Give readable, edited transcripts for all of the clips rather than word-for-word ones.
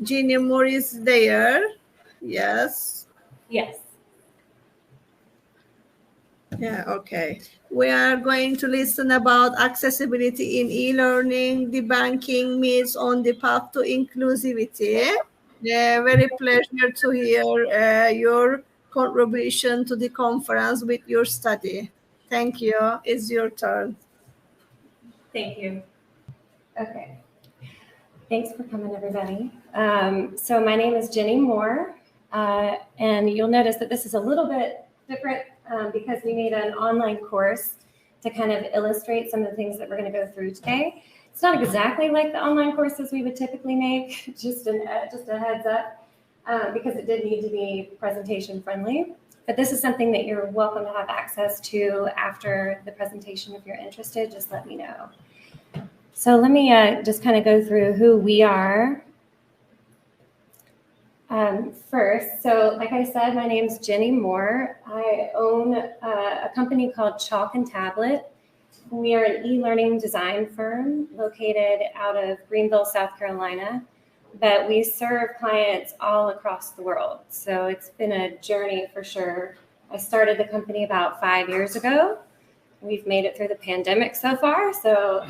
Jeannie Moore is there. Yes. Yes. Yeah, okay. We are going to listen about accessibility in e-learning, debunking myths on the path to inclusivity. Very pleasure to hear your contribution to the conference with your study. Thank you. It's your turn. Thank you. Okay. Thanks for coming, everybody. So my name is Jenny Moore, and you'll notice that this is a little bit different because we made an online course to kind of illustrate some of the things that we're going to go through today. It's not exactly like the online courses we would typically make, just a heads up, because it did need to be presentation friendly. But this is something that you're welcome to have access to after the presentation. If you're interested, just let me know. So let me just kind of go through who we are first. So like I said, my name's Jenny Moore. I own a company called Chalk and Tablet. We are an e-learning design firm located out of Greenville, South Carolina, but we serve clients all across the world. So it's been a journey for sure. I started the company about 5 years ago. We've made it through the pandemic so far, so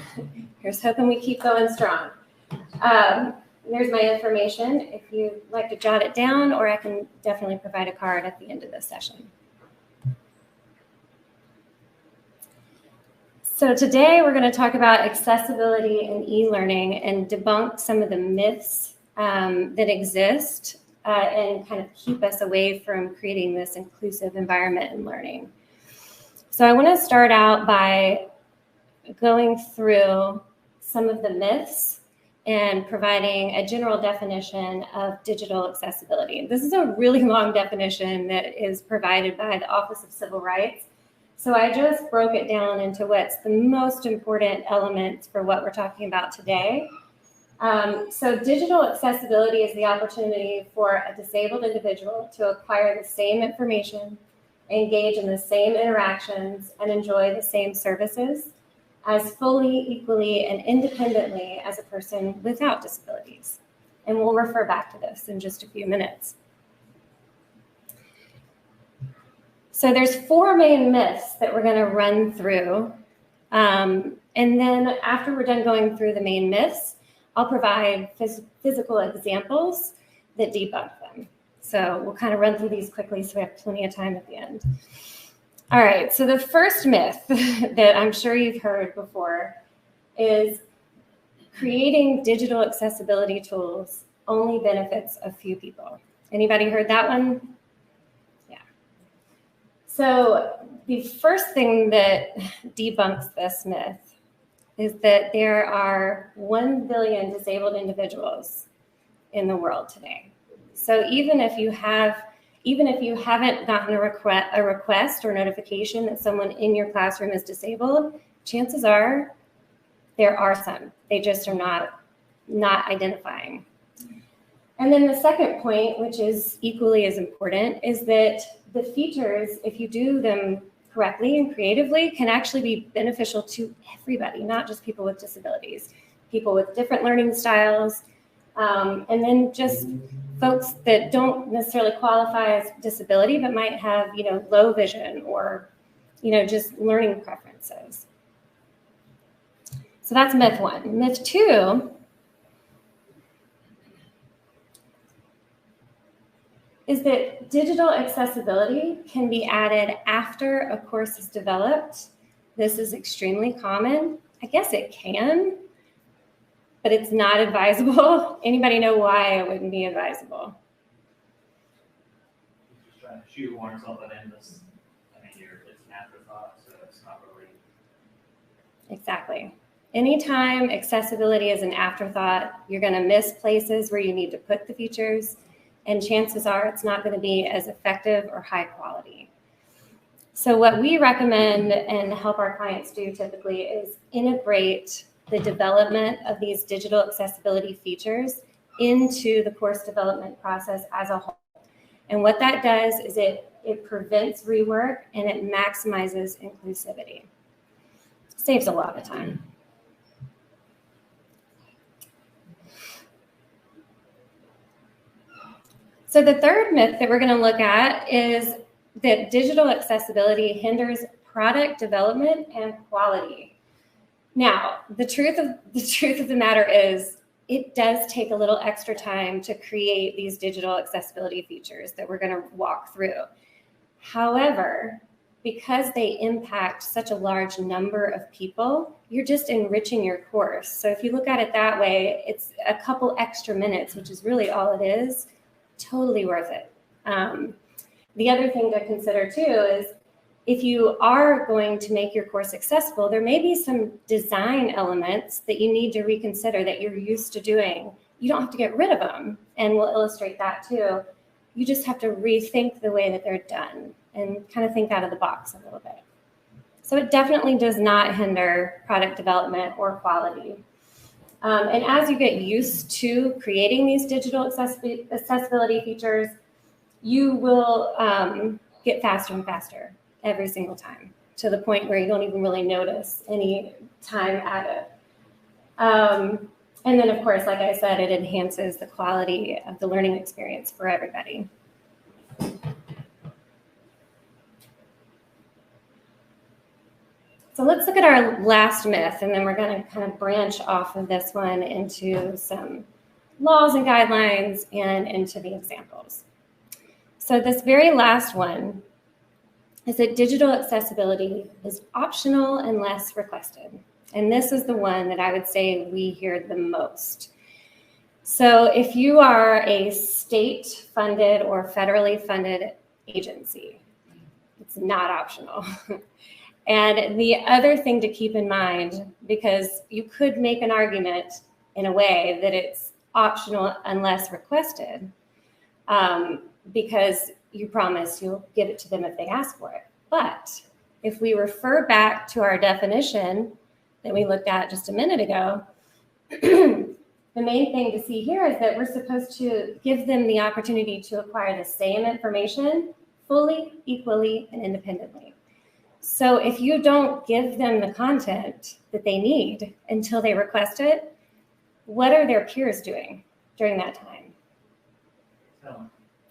here's hoping we keep going strong. There's my information if you'd like to jot it down, or I can definitely provide a card at the end of this session. So today we're going to talk about accessibility in e-learning and debunk some of the myths that exist and kind of keep us away from creating this inclusive environment in learning. So I want to start out by going through some of the myths and providing a general definition of digital accessibility. This is a really long definition that is provided by the Office of Civil Rights. So I just broke it down into what's the most important elements for what we're talking about today. So digital accessibility is the opportunity for a disabled individual to acquire the same information, engage in the same interactions, and enjoy the same services as fully, equally, and independently as a person without disabilities. And we'll refer back to this in just a few minutes. So there's 4 main myths that we're going to run through. And then after we're done going through the main myths, I'll provide physical examples that debunk them. So we'll kind of run through these quickly so we have plenty of time at the end. All right, so the first myth that I'm sure you've heard before is creating digital accessibility tools only benefits a few people. Anybody heard that one? Yeah. So the first thing that debunks this myth is that there are 1 billion disabled individuals in the world today. So even if you haven't gotten a request or notification that someone in your classroom is disabled, chances are there are some. They just are not identifying. And then the second point, which is equally as important, is that the features, if you do them correctly and creatively, can actually be beneficial to everybody, not just people with disabilities, people with different learning styles, and then just folks that don't necessarily qualify as disability, but might have, low vision or, just learning preferences. So that's myth 1. Myth 2 is that digital accessibility can be added after a course is developed. This is extremely common. I guess it can, but it's not advisable. Anybody know why it wouldn't be advisable? Just trying to shoehorn something in this. It's an afterthought, so it's not really. Exactly. Anytime accessibility is an afterthought, you're going to miss places where you need to put the features, and chances are it's not going to be as effective or high quality. So what we recommend and help our clients do typically is integrate the development of these digital accessibility features into the course development process as a whole. And what that does is it prevents rework and it maximizes inclusivity. Saves a lot of time. So the third myth that we're going to look at is that digital accessibility hinders product development and quality. Now, the truth of the matter is it does take a little extra time to create these digital accessibility features that we're going to walk through. However, because they impact such a large number of people, you're just enriching your course. So if you look at it that way, it's a couple extra minutes, which is really all it is, totally worth it. The other thing to consider too is if you are going to make your course accessible, there may be some design elements that you need to reconsider that you're used to doing. You don't have to get rid of them, and we'll illustrate that too. You just have to rethink the way that they're done and kind of think out of the box a little bit. So it definitely does not hinder product development or quality. And as you get used to creating these digital accessibility features, you will get faster and faster every single time, to the point where you don't even really notice any time at it. And then, of course, like I said, it enhances the quality of the learning experience for everybody. So let's look at our last myth, and then we're going to kind of branch off of this one into some laws and guidelines and into the examples. So this very last one is that digital accessibility is optional unless requested. And this is the one that I would say we hear the most. So if you are a state-funded or federally funded agency, it's not optional. And the other thing to keep in mind, because you could make an argument in a way that it's optional unless requested, because you promise you'll give it to them if they ask for it. But if we refer back to our definition that we looked at just a minute ago, the main thing to see here is that we're supposed to give them the opportunity to acquire the same information fully, equally, and independently. So if you don't give them the content that they need until they request it, what are their peers doing during that time?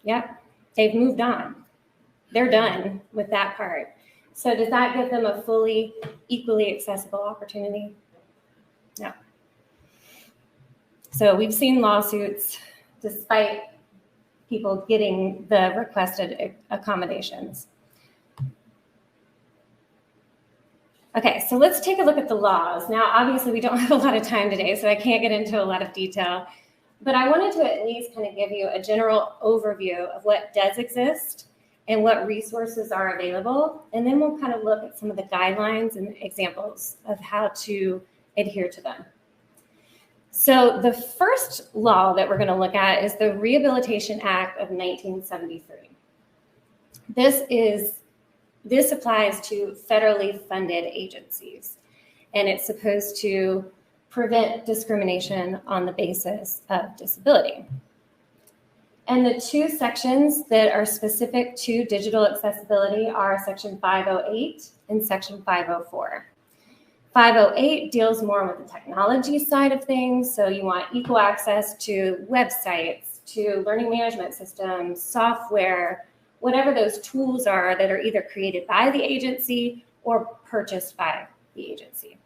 Yep, they've moved on. They're done with that part. So does that give them a fully, equally accessible opportunity? No. So we've seen lawsuits despite people getting the requested accommodations. Okay, so let's take a look at the laws. Now, obviously, we don't have a lot of time today, so I can't get into a lot of detail. But I wanted to at least kind of give you a general overview of what does exist and what resources are available. And then we'll kind of look at some of the guidelines and examples of how to adhere to them. So the first law that we're going to look at is the Rehabilitation Act of 1973. This applies to federally funded agencies, and it's supposed to prevent discrimination on the basis of disability. And the two sections that are specific to digital accessibility are Section 508 and Section 504. 508 deals more with the technology side of things, so you want equal access to websites, to learning management systems, software, whatever those tools are that are either created by the agency or purchased by the agency.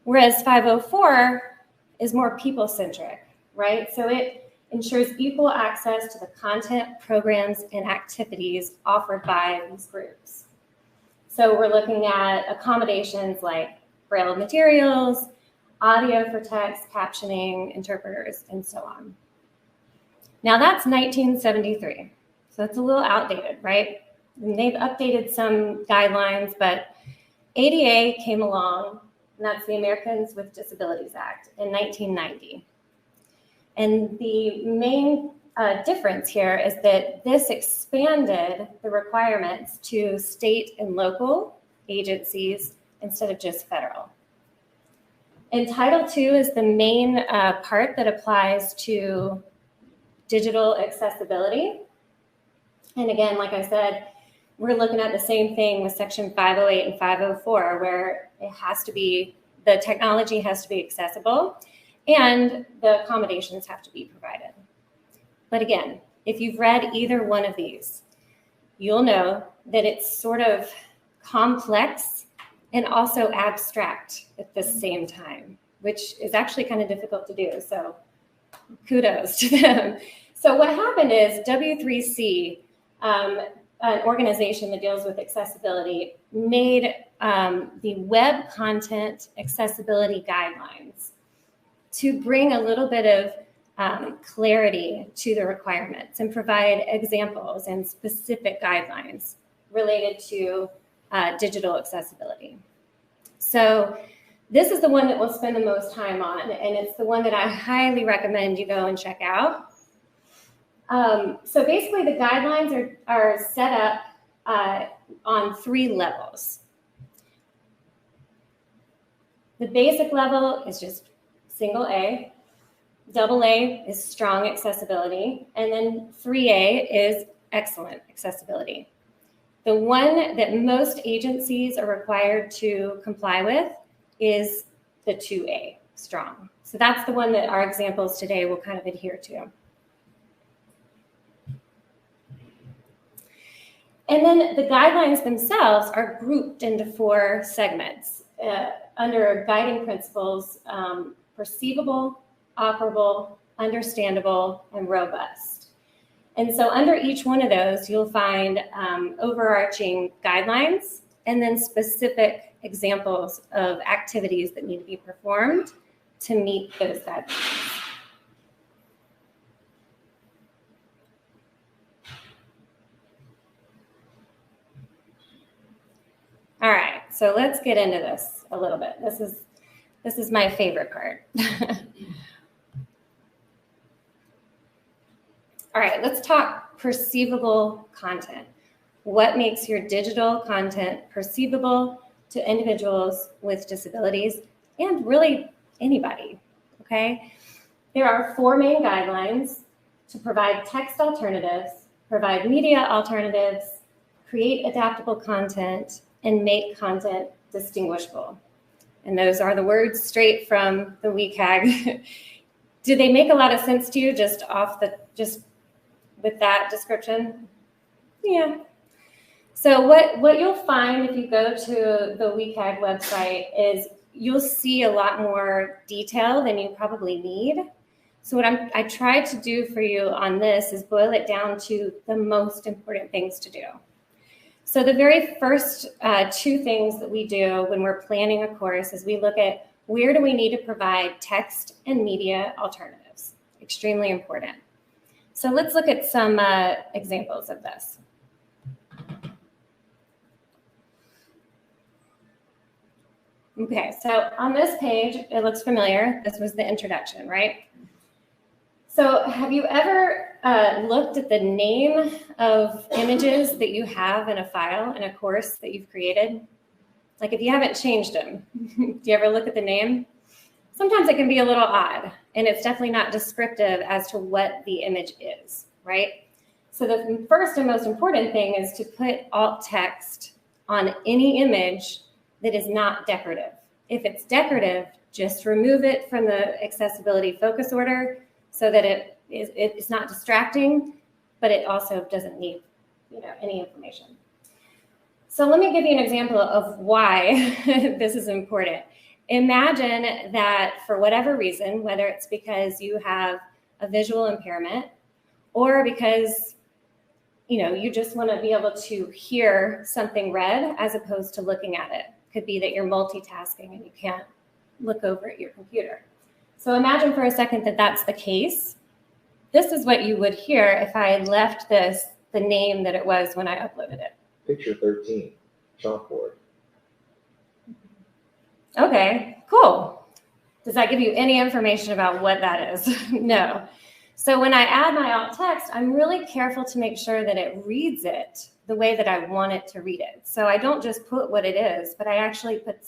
Whereas 504 is more people-centric, right? So it ensures equal access to the content, programs, and activities offered by these groups. So we're looking at accommodations like Braille materials, audio for text, captioning, interpreters, and so on. Now that's 1973. So it's a little outdated, right? And they've updated some guidelines, but ADA came along, and that's the Americans with Disabilities Act, in 1990. And the main difference here is that this expanded the requirements to state and local agencies instead of just federal. And Title II is the main part that applies to digital accessibility. And again, like I said, we're looking at the same thing with Section 508 and 504, where it has to be, the technology has to be accessible and the accommodations have to be provided. But again, If you've read either one of these, you'll know that it's sort of complex and also abstract at the same time, which is actually kind of difficult to do. So kudos to them. So what happened is W3C, an organization that deals with accessibility, made the web content accessibility guidelines to bring a little bit of clarity to the requirements and provide examples and specific guidelines related to digital accessibility. So this is the one that we'll spend the most time on, and it's the one that I highly recommend you go and check out. So basically the guidelines are set up on 3 levels. The basic level is just single A, double A is strong accessibility, and then 3A is excellent accessibility. The one that most agencies are required to comply with is the 2A, strong. So that's the one that our examples today will kind of adhere to. And then the guidelines themselves are grouped into 4 segments under guiding principles: perceivable, operable, understandable, and robust. And so under each one of those, you'll find overarching guidelines and then specific examples of activities that need to be performed to meet those guidelines. All right, so let's get into this a little bit. This is my favorite part. All right, let's talk perceivable content. What makes your digital content perceivable to individuals with disabilities and really anybody, okay? There are 4 main guidelines: to provide text alternatives, provide media alternatives, create adaptable content, and make content distinguishable. And those are the words straight from the WCAG. Do they make a lot of sense to you just with that description? Yeah. So what you'll find if you go to the WCAG website is you'll see a lot more detail than you probably need. So what I tried to do for you on this is boil it down to the most important things to do. So the very first 2 things that we do when we're planning a course is we look at where do we need to provide text and media alternatives. Extremely important. So let's look at some examples of this. Okay, so on this page, it looks familiar. This was the introduction, right? So have you ever looked at the name of images that you have in a file in a course that you've created? Like if you haven't changed them, do you ever look at the name? Sometimes it can be a little odd, and it's definitely not descriptive as to what the image is, right? So the first and most important thing is to put alt text on any image that is not decorative. If it's decorative, just remove it from the accessibility focus order so that it's not distracting, but it also doesn't need, any information. So let me give you an example of why this is important. Imagine that for whatever reason, whether it's because you have a visual impairment or because you just want to be able to hear something read as opposed to looking at it. Could be that you're multitasking and you can't look over at your computer. So imagine for a second that that's the case. This is what you would hear if I left this the name that it was when I uploaded it. Picture 13, chalkboard. Okay, cool. Does that give you any information about what that is? No. So when I add my alt text, I'm really careful to make sure that it reads it the way that I want it to read it. So I don't just put what it is, but I actually put,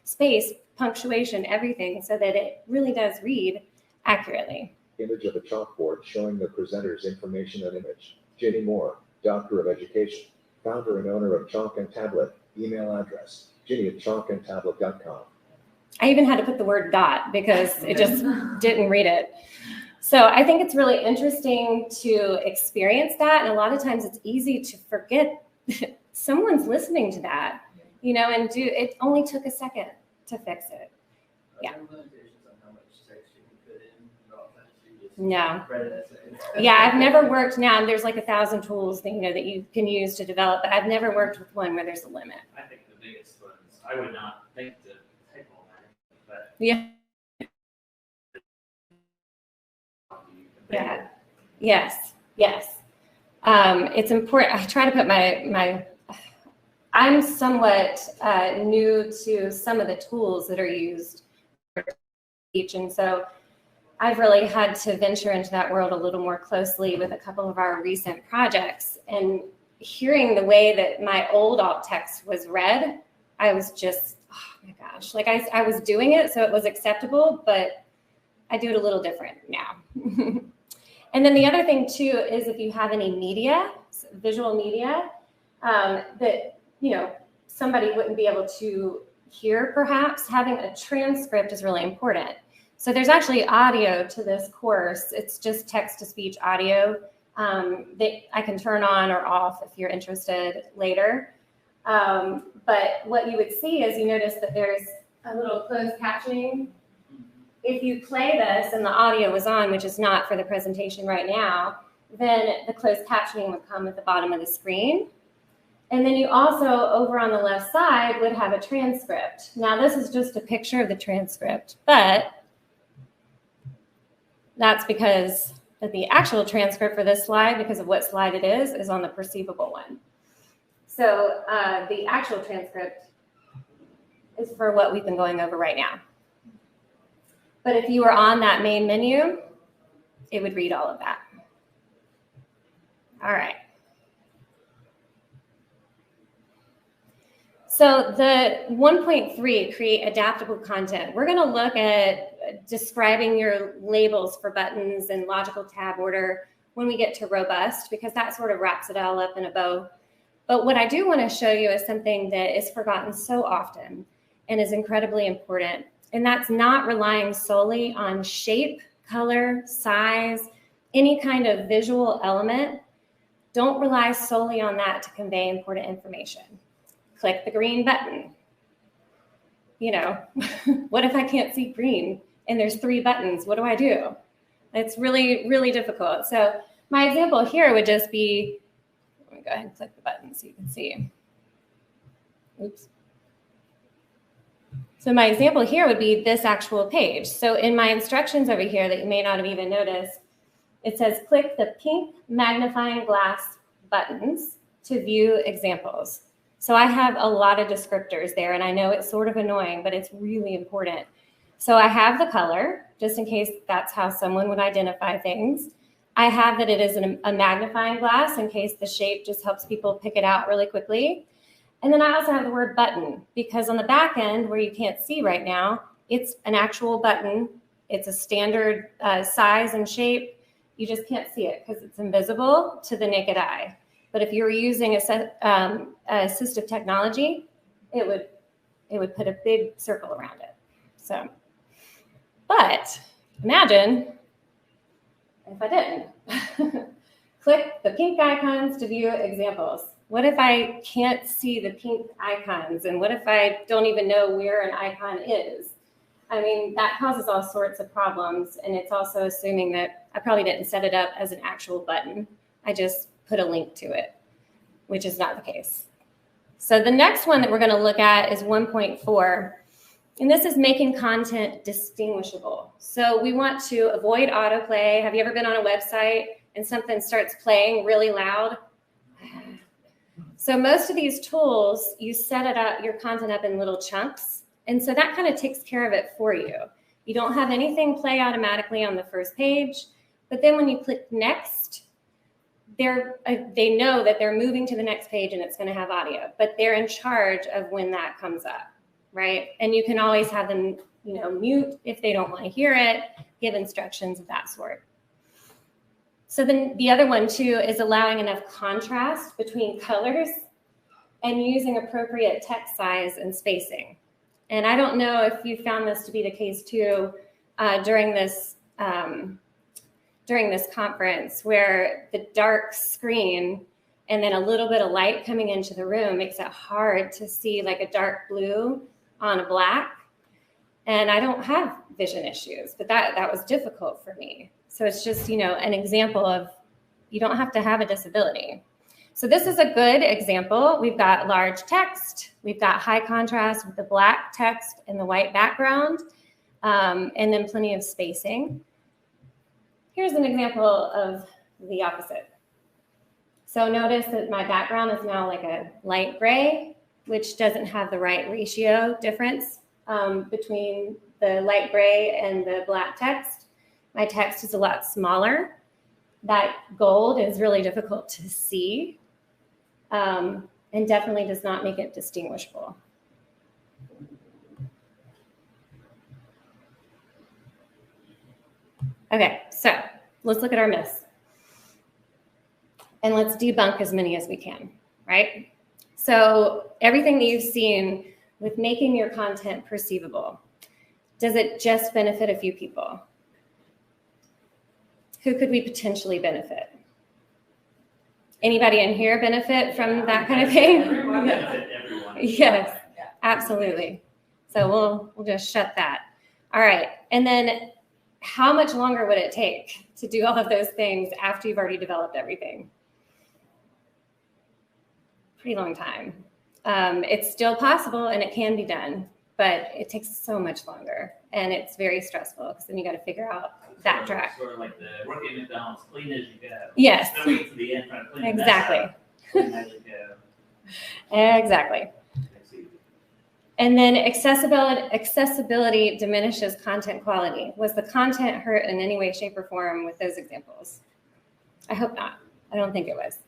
space, punctuation, everything so that it really does read accurately. Image of a chalkboard showing the presenter's information and image. Ginny Moore, Doctor of Education, founder and owner of Chalk and Tablet, email address, ginny@chalkandtablet.com. I even had to put the word dot because it just didn't read it. So I think it's really interesting to experience that. And a lot of times it's easy to forget someone's listening to that, you know, and it only took a second to fix it. Yeah. No. Yeah, I've never worked now. There's like 1,000 tools that, you know, that you can use to develop, but I've never worked with one where there's a limit. I think the biggest ones, I would not think to type all that, but Yeah. Yeah. Yes. Yes. It's important. I try to put I'm somewhat new to some of the tools that are used for teach, and so I've really had to venture into that world a little more closely with a couple of our recent projects, and hearing the way that my old alt text was read, I was just, oh my gosh, like I was doing it so it was acceptable, but I do it a little different now. And then the other thing too is if you have any media, visual media, that, you know, somebody wouldn't be able to hear perhaps, having a transcript is really important. So there's actually audio to this course. It's just text-to-speech audio that I can turn on or off if you're interested later. But what you would see is you notice that there's a little closed captioning. If you play this and the audio was on, which is not for the presentation right now, then the closed captioning would come at the bottom of the screen. And then you also, over on the left side, would have a transcript. Now, this is just a picture of the transcript, but that's because the actual transcript for this slide, because of what slide it is on the perceivable one. So the actual transcript is for what we've been going over right now. But if you were on that main menu, it would read all of that. All right. So the 1.3, create adaptable content. We're going to look at describing your labels for buttons and logical tab order when we get to robust, because that sort of wraps it all up in a bow. But what I do want to show you is something that is forgotten so often and is incredibly important. And that's not relying solely on shape, color, size, any kind of visual element. Don't rely solely on that to convey important information. Click the green button. You know, what if I can't see green and there's 3 buttons? What do I do? It's really, really difficult. So my example here would just be, let me go ahead and click the button so you can see. Oops. So my example here would be this actual page. So in my instructions over here that you may not have even noticed, it says click the pink magnifying glass buttons to view examples. So I have a lot of descriptors there, and I know it's sort of annoying, but it's really important. So I have the color, just in case that's how someone would identify things. I have that it is a magnifying glass in case the shape just helps people pick it out really quickly. And then I also have the word button, because on the back end where you can't see right now, it's an actual button. It's a standard size and shape. You just can't see it because it's invisible to the naked eye. But if you were using assistive technology, it would put a big circle around it. So, but imagine if I didn't. Click the pink icons to view examples. What if I can't see the pink icons? And what if I don't even know where an icon is? I mean, that causes all sorts of problems. And it's also assuming that I probably didn't set it up as an actual button. I just put a link to it, which is not the case. So the next one that we're going to look at is 1.4. And this is making content distinguishable. So we want to avoid autoplay. Have you ever been on a website and something starts playing really loud? So most of these tools, you set it up, your content up in little chunks. And so that kind of takes care of it for you. You don't have anything play automatically on the first page. But then when you click next, they know that they're moving to the next page and it's going to have audio, but they're in charge of when that comes up, right? And you can always have them, you know, mute if they don't want to hear it, give instructions of that sort. So then the other one too is allowing enough contrast between colors and using appropriate text size and spacing. And I don't know if you found this to be the case too during this during this conference where the dark screen and then a little bit of light coming into the room makes it hard to see like a dark blue on a black. And I don't have vision issues, but that was difficult for me. So it's just, an example of you don't have to have a disability. So this is a good example. We've got large text. We've got high contrast with the black text and the white background, and then plenty of spacing. Here's an example of the opposite. So notice that my background is now like a light gray, which doesn't have the right ratio difference between the light gray and the black text. My text is a lot smaller. That gold is really difficult to see, and definitely does not make it distinguishable. Okay, so let's look at our myths. And let's debunk as many as we can, right? So everything that you've seen with making your content perceivable, does it just benefit a few people? Who could we potentially benefit? Anybody in here benefit from that kind of thing? Everyone benefit everyone. Yes, absolutely. So we'll just shut that. All right, and then how much longer would it take to do all of those things after you've already developed everything? Pretty long time. It's still possible and it can be done, but it takes so much longer and it's very stressful because then you got to figure out that track. Sort of like the working at McDonald's, clean as you go. Yes. Don't wait to the end trying to clean Exactly. Clean as you go. Exactly. And then accessibility diminishes content quality. Was the content hurt in any way, shape, or form with those examples? I hope not. I don't think it was.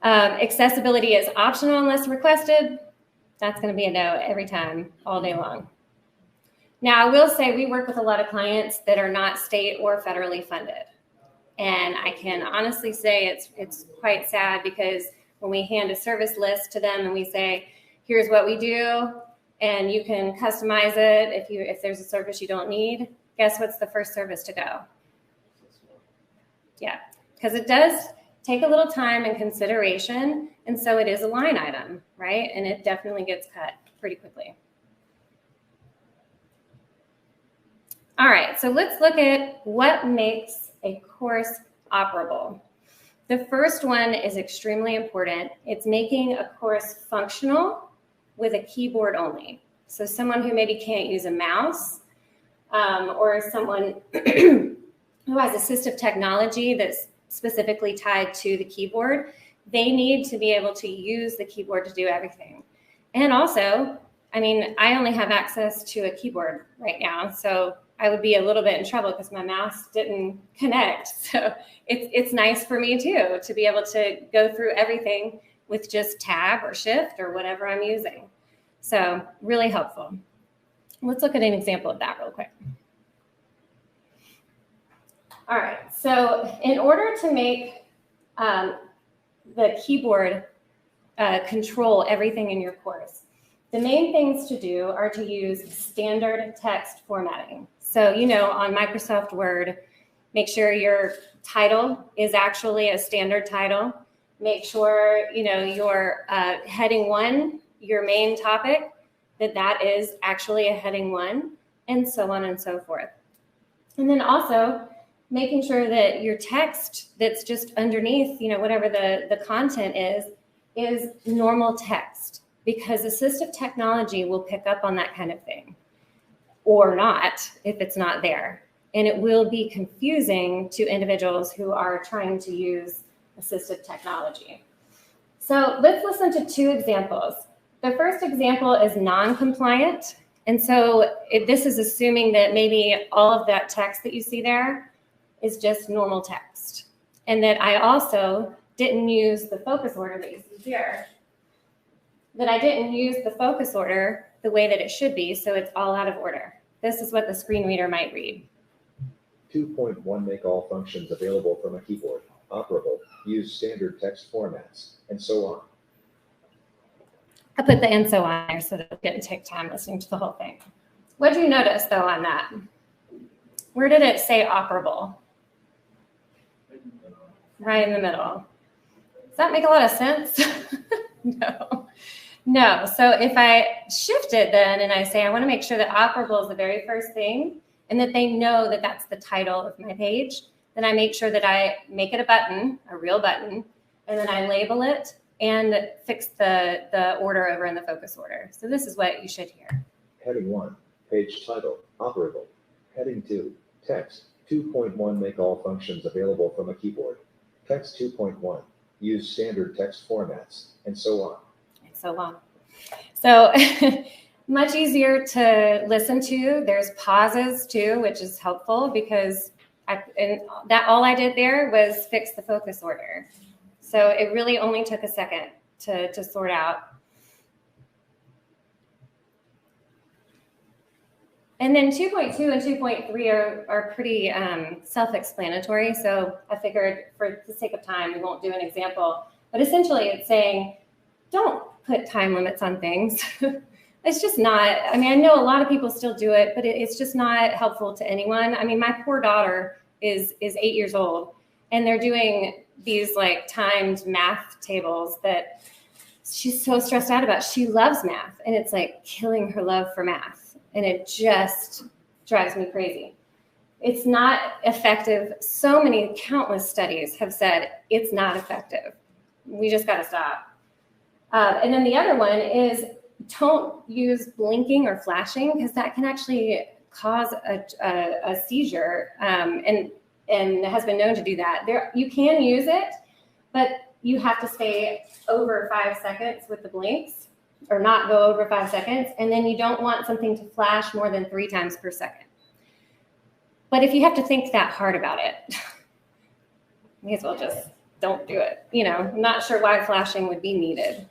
Accessibility is optional unless requested. That's going to be a no every time, all day long. Now, I will say we work with a lot of clients that are not state or federally funded. And I can honestly say it's quite sad because when we hand a service list to them and we say, here's what we do, and you can customize it if there's a service you don't need, guess what's the first service to go? Yeah, because it does take a little time and consideration, and so it is a line item, right? And it definitely gets cut pretty quickly. All right, so let's look at what makes a course operable. The first one is extremely important. It's making a course functional with a keyboard only. So someone who maybe can't use a mouse, or someone who has assistive technology that's specifically tied to the keyboard, they need to be able to use the keyboard to do everything. And also, I mean, I only have access to a keyboard right now, so I would be a little bit in trouble because my mouse didn't connect. So it's nice for me too, to be able to go through everything with just tab or shift or whatever I'm using. So really helpful. Let's look at an example of that real quick. All right, so in order to make the keyboard control everything in your course, the main things to do are to use standard text formatting. So, on Microsoft Word, make sure your title is actually a standard title. Make sure, your heading 1, your main topic, that is actually a heading 1, and so on and so forth. And then also making sure that your text that's just underneath, whatever the content is normal text, because assistive technology will pick up on that kind of thing, or not if it's not there. And it will be confusing to individuals who are trying to use assistive technology. So let's listen to 2 examples. The first example is non-compliant. And so this is assuming that maybe all of that text that you see there is just normal text. And that I also didn't use the focus order that you see here. That I didn't use the focus order the way that it should be, so it's all out of order. This is what the screen reader might read. 2.1 make all functions available from a keyboard, operable, use standard text formats, and so on. I put the and so on there so that it didn't take time listening to the whole thing. What do you notice though on that? Where did it say operable? right in the middle. Does that make a lot of sense? No. So if I shift it then and I say, I want to make sure that operable is the very first thing and that they know that that's the title of my page, then I make sure that I make it a button, a real button, and then I label it and fix the order over in the focus order. So this is what you should hear. Heading 1, page title, operable. Heading 2, text. 2.1, make all functions available from a keyboard. Text 2.1, use standard text formats, and so on. And so on. So much easier to listen to. There's pauses too, which is helpful because all I did there was fix the focus order. So it really only took a second to sort out. And then 2.2 and 2.3 are pretty self-explanatory. So I figured for the sake of time, we won't do an example. But essentially it's saying, don't put time limits on things. It's just not, I mean, I know a lot of people still do it, but it's just not helpful to anyone. I mean, my poor daughter is 8 years old, and they're doing these like timed math tables that she's so stressed out about. She loves math, and it's like killing her love for math. And it just drives me crazy. It's not effective. So many countless studies have said it's not effective. We just got to stop. And then the other one is don't use blinking or flashing because that can actually cause a seizure and has been known to do that. You can use it, but you have to stay over 5 seconds with the blinks or not go over 5 seconds. And then you don't want something to flash more than 3 times per second. But if you have to think that hard about it, may as well just don't do it. You know, I'm not sure why flashing would be needed.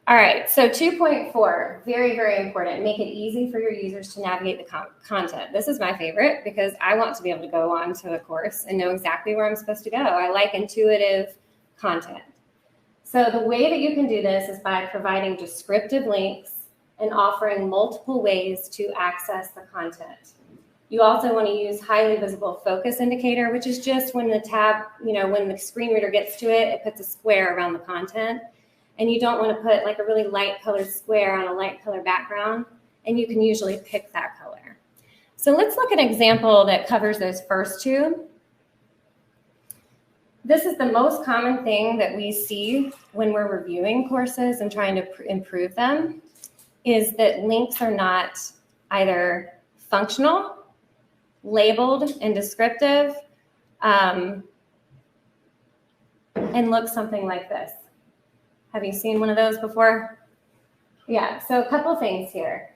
All right, so 2.4, very, very important. Make it easy for your users to navigate the content. This is my favorite because I want to be able to go on to a course and know exactly where I'm supposed to go. I like intuitive content. So the way that you can do this is by providing descriptive links and offering multiple ways to access the content. You also want to use highly visible focus indicator, which is just when the tab, when the screen reader gets to it, it puts a square around the content. And you don't want to put like a really light colored square on a light color background. And you can usually pick that color. So let's look at an example that covers those first two. This is the most common thing that we see when we're reviewing courses and trying to improve them, is that links are not either functional, labeled and descriptive, and look something like this. Have you seen one of those before? Yeah, so a couple things here.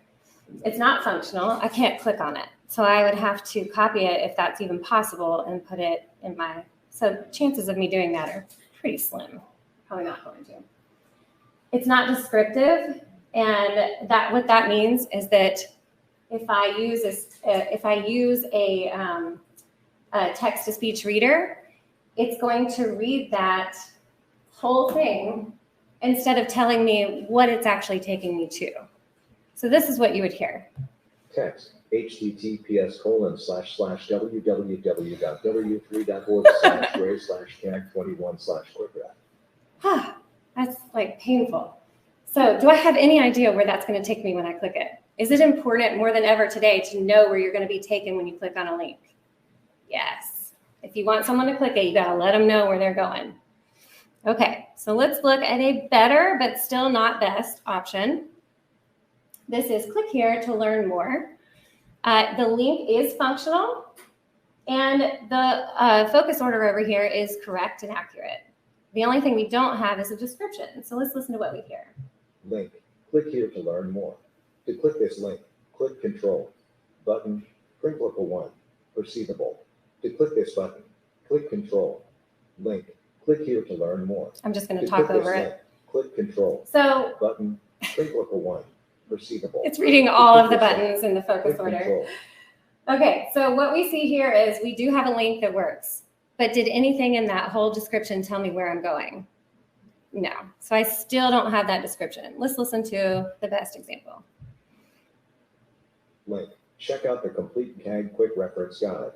It's not functional. I can't click on it. So I would have to copy it if that's even possible and put it in my, so chances of me doing that are pretty slim. Probably not going to. It's not descriptive, and what that means is that if I use a text-to-speech reader, it's going to read that whole thing instead of telling me what it's actually taking me to. So this is what you would hear. Text, https://www.ray/cag21/quickgraph. That's like painful. So do I have any idea where that's going to take me when I click it? Is it important more than ever today to know where you're going to be taken when you click on a link? Yes. If you want someone to click it, you got to let them know where they're going. Okay, so let's look at a better but still not best option. This is click here to learn more. The link is functional, and the focus order over here is correct and accurate. The only thing we don't have is a description. So let's listen to what we hear. Link. Click here to learn more. To click this link, click Control. Button. Printable 1. Perceivable. To click this button, click Control. Link. Click here to learn more. I'm just going to talk over it. Link, click Control. So button. Printable 1. Perceivable. It's reading all of the buttons in the focus order. Control. Okay, so what we see here is we do have a link that works. But did anything in that whole description tell me where I'm going? No. So I still don't have that description. Let's listen to the best example. Link. Check out the complete CAG Quick Reference Guide.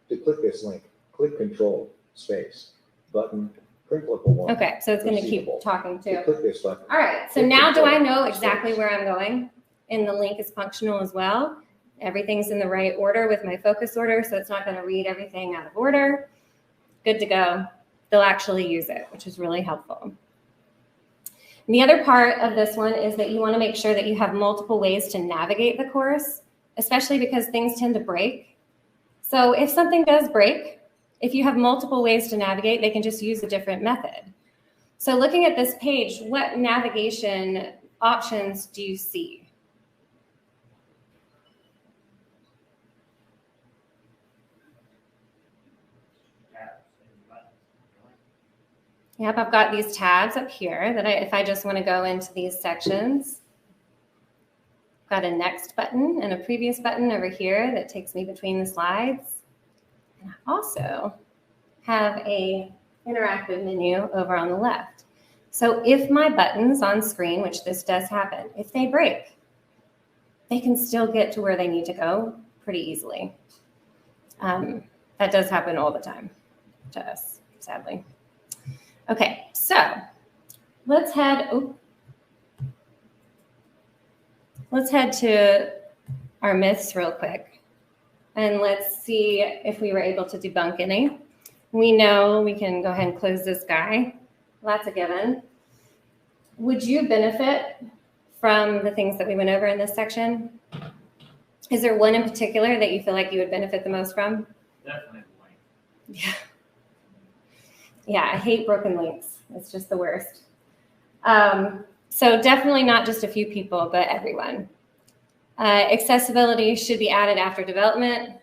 To click this link, click Control, space. button, crinkleable one. Okay, so it's going to keep Proceedable. talking To too. click this button, All right, so click now do I control, know exactly space. where I'm going? And the link is functional as well. Everything's in the right order with my focus order, so it's not going to read everything out of order. Good to go. They'll actually use it, which is really helpful. And the other part of this one is that you want to make sure that you have multiple ways to navigate the course, especially because things tend to break. So if something does break, if you have multiple ways to navigate, they can just use a different method. So looking at this page, what navigation options do you see? Yep, I've got these tabs up here that if I just want to go into these sections, I've got a next button and a previous button over here that takes me between the slides. And I also have a interactive menu over on the left. So if my buttons on screen, which this does happen, if they break, they can still get to where they need to go pretty easily. That does happen all the time to us, sadly. Okay, so let's head to our myths real quick, and let's see if we were able to debunk any. We know we can go ahead and close this guy. That's a given. Would you benefit from the things that we went over in this section? Is there one in particular that you feel like you would benefit the most from? Definitely the link. Yeah. Yeah, I hate broken links. It's just the worst. So definitely not just a few people, but everyone. Accessibility should be added after development.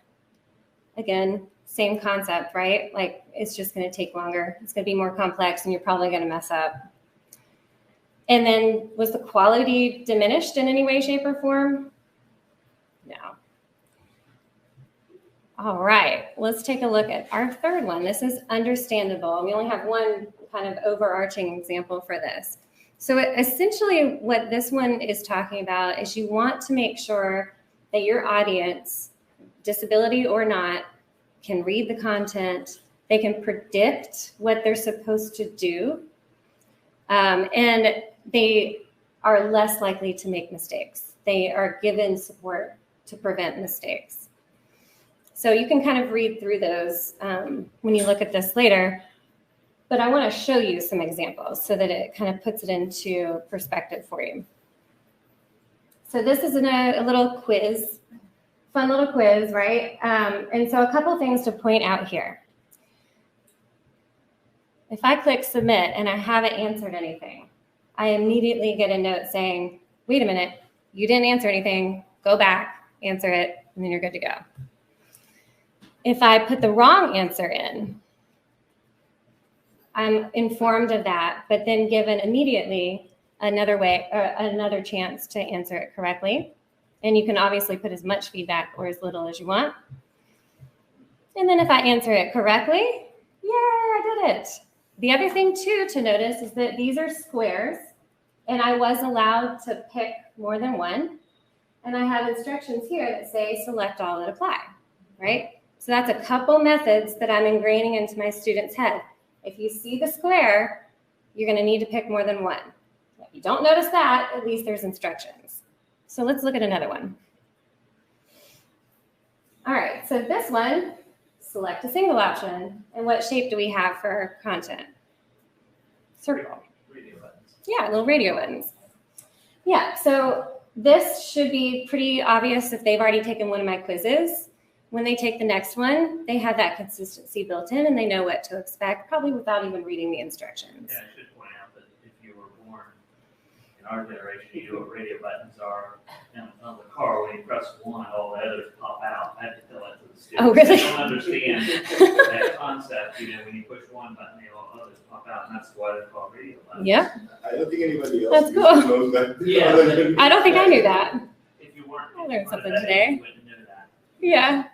Again, same concept, right? Like it's just going to take longer. It's going to be more complex and you're probably going to mess up. And then was the quality diminished in any way, shape, or form? No. All right, let's take a look at our third one. This is understandable. We only have one kind of overarching example for this. So essentially what this one is talking about is you want to make sure that your audience, disability or not, can read the content, they can predict what they're supposed to do, and they are less likely to make mistakes. They are given support to prevent mistakes. So you can kind of read through those when you look at this later, but I want to show you some examples so that it kind of puts it into perspective for you. So this is a little quiz, fun little quiz, right? And so a couple of things to point out here. If I click submit and I haven't answered anything, I immediately get a note saying, wait a minute, you didn't answer anything, go back, answer it, and then you're good to go. If I put the wrong answer in, I'm informed of that, but then given immediately another chance to answer it correctly. And you can obviously put as much feedback or as little as you want. And then if I answer it correctly, yay, I did it. The other thing too to notice is that these are squares and I was allowed to pick more than one. And I have instructions here that say select all that apply, right? So that's a couple methods that I'm ingraining into my students' head. If you see the square, you're going to need to pick more than one. If you don't notice that, at least there's instructions. So let's look at another one. All right, so this one, select a single option. And what shape do we have for our content? Circle. Radio buttons. Yeah, little radio buttons. Yeah, so this should be pretty obvious if they've already taken one of my quizzes. When they take the next one, they have that consistency built in and they know what to expect, probably without even reading the instructions. Yeah, I should point out that if you were born in our generation, you know what radio buttons are. And on the car, when you press one, all the others pop out. I had to tell that to the students. Oh, really? They don't understand that concept. You know, when you push one button, all the others pop out, and that's why they're called radio buttons. Yep. I don't think anybody else That's cool. knows that. Yeah. I don't think I knew that. If you weren't, I learned something that today. age, you wouldn't know that. Yeah.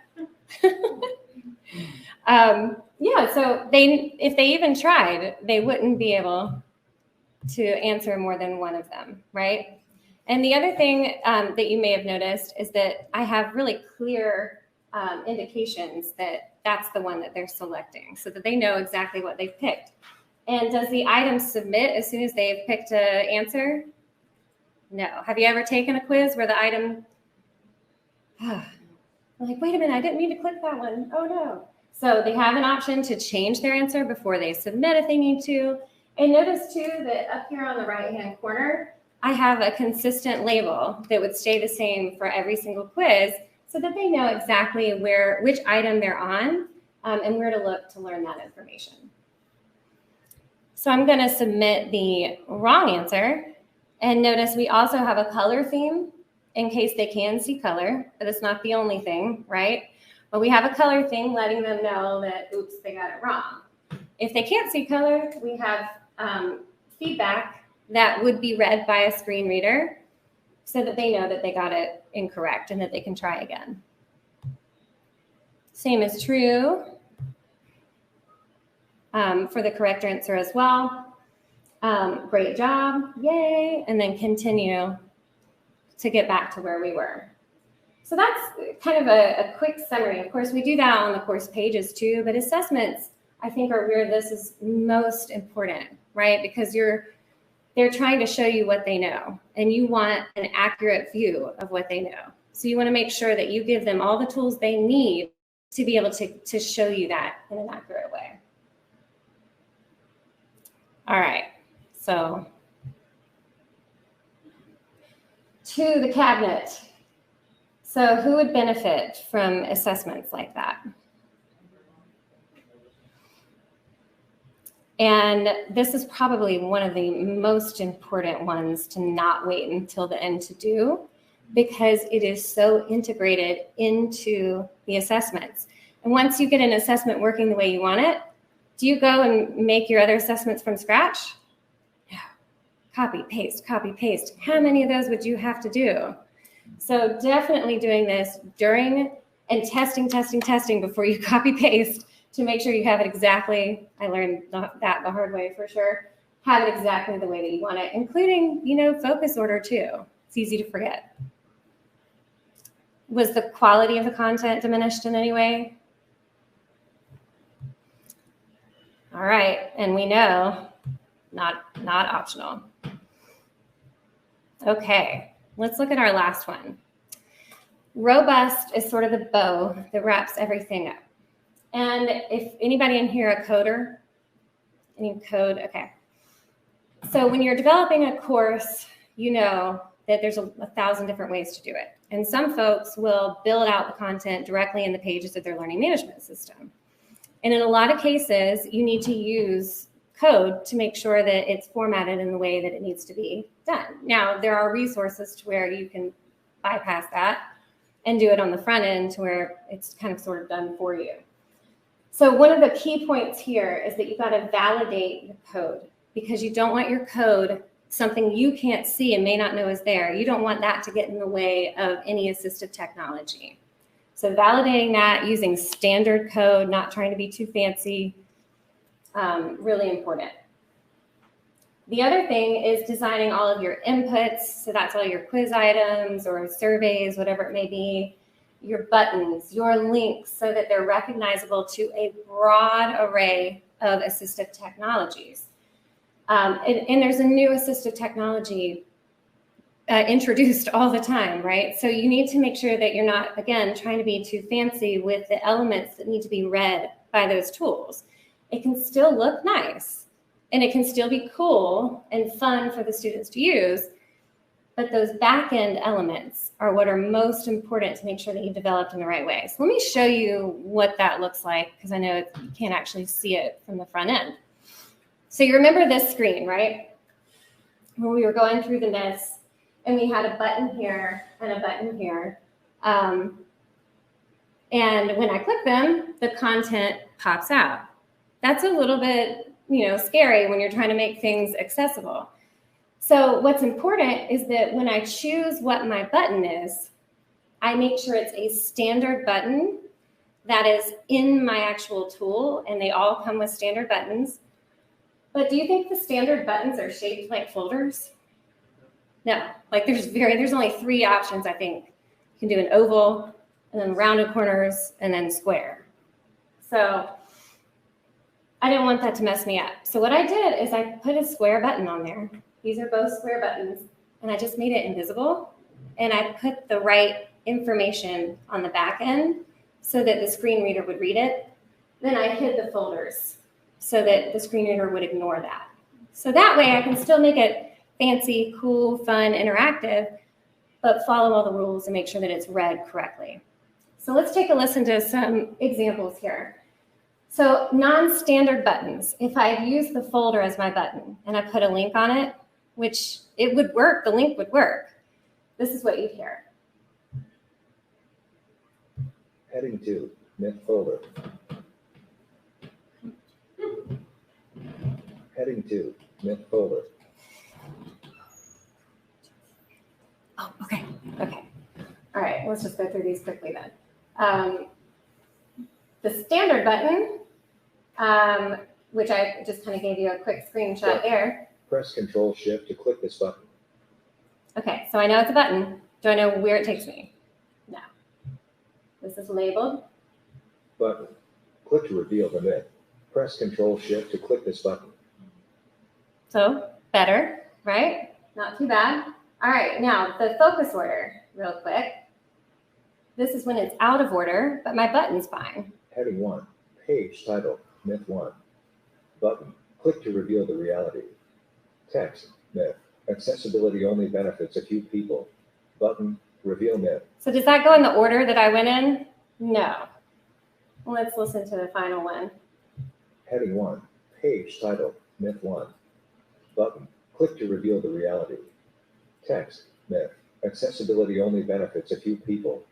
Yeah, so if they even tried, they wouldn't be able to answer more than one of them, right? And the other thing that you may have noticed is that I have really clear indications that that's the one that they're selecting so that they know exactly what they've picked. And does the item submit as soon as they've picked an answer? No. Have you ever taken a quiz where the item, I'm like, wait a minute, I didn't mean to click that one. Oh no. So they have an option to change their answer before they submit if they need to. And notice too that up here on the right-hand corner, I have a consistent label that would stay the same for every single quiz so that they know exactly which item they're on and where to look to learn that information. So I'm going to submit the wrong answer. And notice we also have a color theme in case they can see color, but it's not the only thing, right? But we have a color theme letting them know that, oops, they got it wrong. If they can't see color, we have feedback that would be read by a screen reader so that they know that they got it incorrect and that they can try again. Same is true for the correct answer as well. Great job, yay, and then continue to get back to where we were. So that's kind of a quick summary. Of course, we do that on the course pages too, but assessments, I think, are where this is most important, right? Because they're trying to show you what they know, and you want an accurate view of what they know. So you want to make sure that you give them all the tools they need to be able to show you that in an accurate way. All right, so to the cabinet. So who would benefit from assessments like that? And this is probably one of the most important ones to not wait until the end to do, because it is so integrated into the assessments. And once you get an assessment working the way you want it, do you go and make your other assessments from scratch? No. Copy, paste, copy, paste. How many of those would you have to do? So definitely doing this during and testing before you copy paste to make sure you have it exactly. I learned that the hard way for sure. Have it exactly the way that you want it, including, focus order too. It's easy to forget. Was the quality of the content diminished in any way? All right, and we know not optional. Okay, let's look at our last one. Robust is sort of the bow that wraps everything up. And if anybody in here a coder, any code, okay. So when you're developing a course, you know that there's 1,000 different ways to do it. And some folks will build out the content directly in the pages of their learning management system. And in a lot of cases, you need to use code to make sure that it's formatted in the way that it needs to be done. Now, there are resources to where you can bypass that and do it on the front end to where it's kind of sort of done for you. So one of the key points here is that you got to validate your code, because you don't want your code, something you can't see and may not know is there. You don't want that to get in the way of any assistive technology. So validating that using standard code, not trying to be too fancy, really important. The other thing is designing all of your inputs. So that's all your quiz items or surveys, whatever it may be, your buttons, your links, so that they're recognizable to a broad array of assistive technologies. And there's a new assistive technology introduced all the time, right? So you need to make sure that you're not, again, trying to be too fancy with the elements that need to be read by those tools. It can still look nice, and it can still be cool and fun for the students to use, but those back-end elements are what are most important to make sure that you developed in the right way. So let me show you what that looks like, because I know you can't actually see it from the front end. So you remember this screen, right? When we were going through the myths, and we had a button here and a button here. And when I click them, the content pops out. That's a little bit, scary when you're trying to make things accessible. So what's important is that when I choose what my button is, I make sure it's a standard button that is in my actual tool, and they all come with standard buttons. But do you think the standard buttons are shaped like folders? No, like there's only 3 options, I think. You can do an oval, and then rounded corners, and then square. So I didn't want that to mess me up. So what I did is I put a square button on there. These are both square buttons, and I just made it invisible. And I put the right information on the back end so that the screen reader would read it. Then I hid the folders so that the screen reader would ignore that. So that way I can still make it fancy, cool, fun, interactive, but follow all the rules and make sure that it's read correctly. So let's take a listen to some examples here. So non-standard buttons. If I use the folder as my button and I put a link on it, which it would work, the link would work, this is what you'd hear. Heading 2, myth folder. Heading 2, myth folder. Oh, okay. All right, let's just go through these quickly then. The standard button, which I just kind of gave you a quick screenshot there. Press Control-Shift to click this button. Okay, so I know it's a button. Do I know where it takes me? No. This is labeled. Button. Click to reveal the myth. Press Control-Shift to click this button. So better, right? Not too bad. All right, now the focus order, real quick. This is when it's out of order, but my button's fine. Heading 1, page title, myth 1. Button. Click to reveal the reality. Text, myth. Accessibility only benefits a few people. Button. Reveal myth. So does that go in the order that I went in? No. Let's listen to the final one. Heading 1, page title, myth 1. Button. Click to reveal the reality. Text, myth. Accessibility only benefits a few people.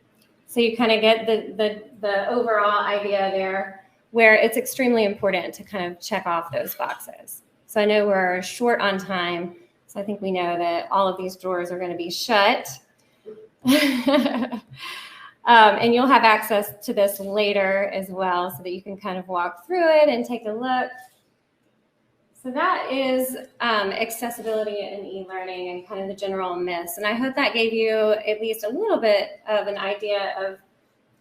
So you kind of get the overall idea there, where it's extremely important to kind of check off those boxes. So I know we're short on time, so I think we know that all of these drawers are going to be shut. And you'll have access to this later as well, so that you can kind of walk through it and take a look. So that is accessibility and e-learning and kind of the general myths. And I hope that gave you at least a little bit of an idea of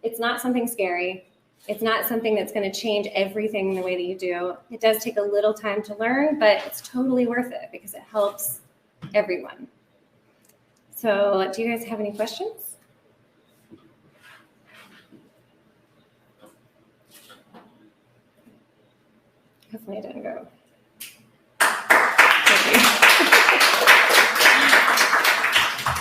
it's not something scary. It's not something that's going to change everything the way that you do. It does take a little time to learn, but it's totally worth it because it helps everyone. So do you guys have any questions? Hopefully it didn't go